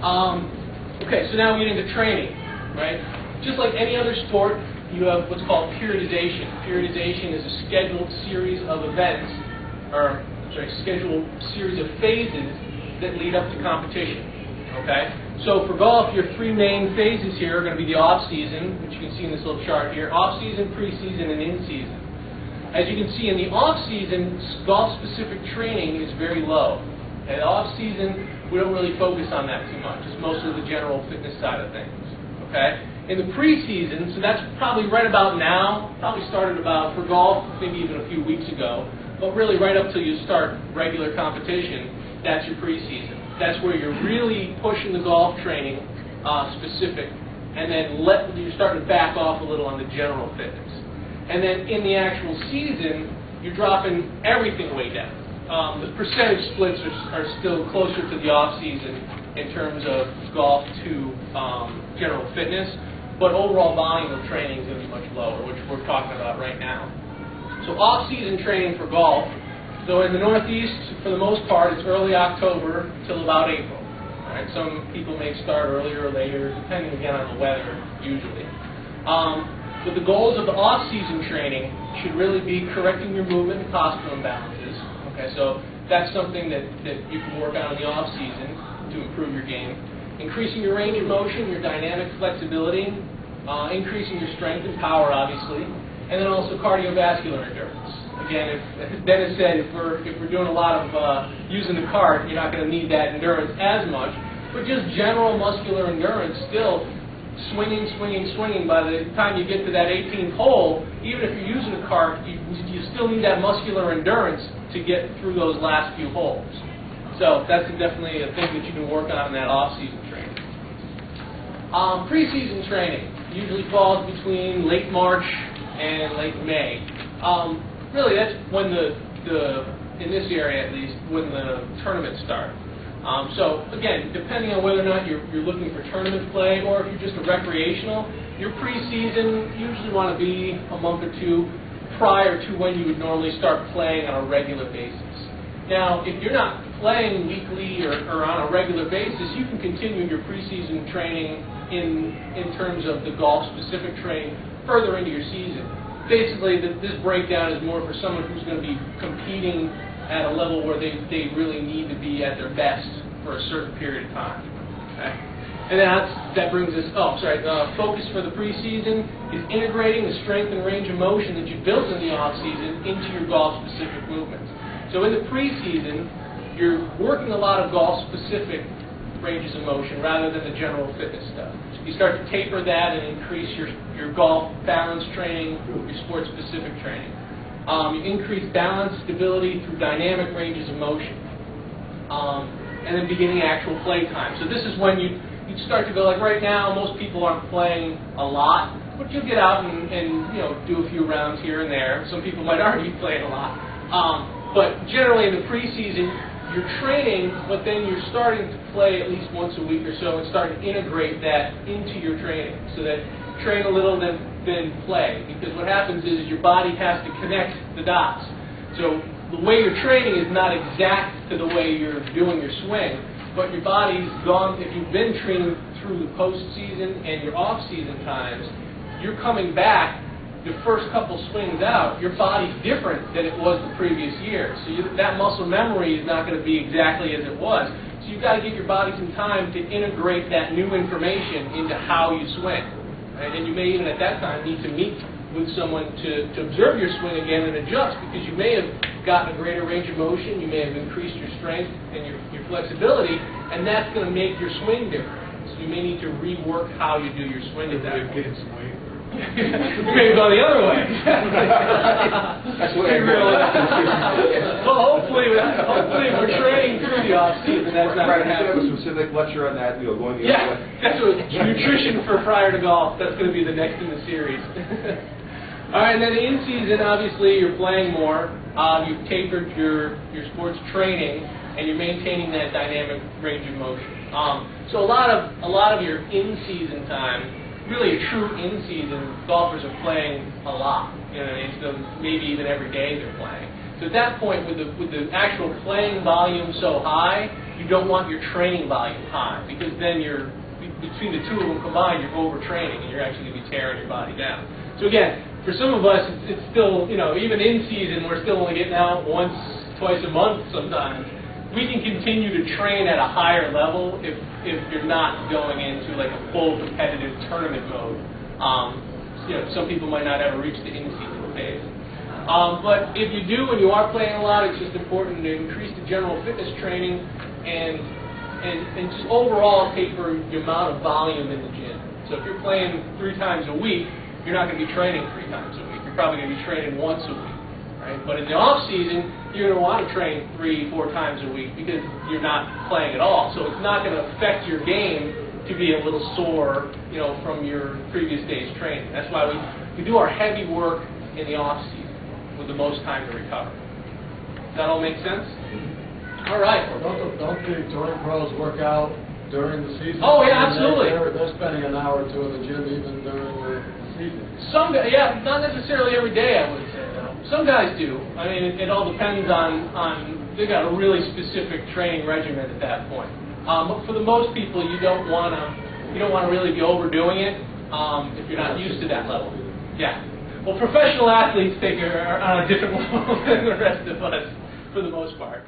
Okay, so now we get into training, right? Just like any other sport, you have what's called periodization. Periodization is a scheduled series of events, or scheduled series of phases that lead up to competition. Okay? So for golf, your three main phases here are going to be the off-season, which you can see in this little chart here, off-season, pre-season, and in-season. As you can see, in the off-season, golf-specific training is very low. At off-season, we don't really focus on that too much. It's mostly the general fitness side of things. Okay? In the pre-season, so that's probably right about now, probably started about, for golf, maybe even a few weeks ago, but really right up till you start regular competition, that's your pre-season. That's where you're really pushing the golf training specific, and then you're starting to back off a little on the general fitness. And then in the actual season, you're dropping everything way down. The percentage splits are still closer to the off-season in terms of golf to general fitness, but overall volume of training is going to be much lower, which we're talking about right now. So off-season training for golf. So in the Northeast, for the most part, it's early October till about April. All right? Some people may start earlier or later, depending again on the weather, usually. But the goals of the off-season training should really be correcting your movement and postural imbalances. Okay, so that's something that you can work on in the off-season to improve your game. Increasing your range of motion, your dynamic flexibility, increasing your strength and power, obviously, and then also cardiovascular endurance. Again, as Dennis said, if we're doing a lot of using the cart, you're not going to need that endurance as much. But just general muscular endurance, still swinging. By the time you get to that 18th hole, even if you're using a cart, you still need that muscular endurance to get through those last few holes. So that's definitely a thing that you can work on in that off-season training. Pre-season training usually falls between late March and late May. Really, that's when in this area at least, when the tournaments start. So again, depending on whether or not you're looking for tournament play or if you're just a recreational, your pre-season usually want to be a month or two prior to when you would normally start playing on a regular basis. Now, if you're not playing weekly or on a regular basis, you can continue your pre-season training in terms of the golf-specific training further into your season. Basically, this breakdown is more for someone who's going to be competing at a level where they really need to be at their best for a certain period of time. Okay? And then that brings us, focus for the preseason is integrating the strength and range of motion that you built in the off-season into your golf-specific movements. So in the preseason, you're working a lot of golf-specific ranges of motion rather than the general fitness stuff. So you start to taper that and increase your golf balance training, your sport-specific training. You increase balance, stability through dynamic ranges of motion. And then beginning actual play time. So this is when you start to go, like right now, most people aren't playing a lot, but you'll get out and do a few rounds here and there. Some people might already be playing a lot. But generally in the preseason, you're training, but then you're starting to play at least once a week or so and start to integrate that into your training. So that train a little, then play. Because what happens is your body has to connect the dots. So the way you're training is not exact to the way you're doing your swing, but your body's gone, if you've been training through the postseason and your off-season times, you're coming back the first couple swings out, your body's different than it was the previous year. So that muscle memory is not going to be exactly as it was. So you've got to give your body some time to integrate that new information into how you swing. Right? And you may even at that time need to meet with someone to observe your swing again and adjust, because you may have gotten a greater range of motion, you may have increased your strength and your flexibility, and that's going to make your swing different. So you may need to rework how you do your swing at that point. Maybe go the other way. That's what I Well, hopefully if we're training through the off-season, that's not going to happen. Have a specific lecture on that, going the other way. That's what nutrition for prior to golf. That's going to be the next in the series. All right, and then in season, obviously, you're playing more. You've tapered your sports training, and you're maintaining that dynamic range of motion. So a lot of your in-season time. Really a true in-season, golfers are playing a lot. So maybe even every day they're playing. So at that point, with the actual playing volume so high, you don't want your training volume high, because then between the two of them combined, you're overtraining and you're actually going to be tearing your body down. So again, for some of us, it's still, even in season, we're still only getting out once, twice a month sometimes. We can continue to train at a higher level if you're not going into like a full competitive tournament mode. Some people might not ever reach the in-season phase. But if you do and you are playing a lot, it's just important to increase the general fitness training and just overall taper the amount of volume in the gym. So if you're playing 3 times a week, you're not going to be training 3 times a week. You're probably going to be training once a week. Right? But in the off season, you're going to want to train 3-4 times a week because you're not playing at all. So it's not going to affect your game to be a little sore, from your previous day's training. That's why we do our heavy work in the off season with the most time to recover. Does that all make sense? All right. Well, don't the touring pros work out during the season? Oh yeah, absolutely. They're spending an hour or 2 in the gym even during the season. Not necessarily every day, I would say. Some guys do. I mean, it all depends on they got a really specific training regimen at that point. But for the most people, you don't want to really be overdoing it if you're not used to that level. Yeah. Well, professional athletes are on a different level than the rest of us for the most part.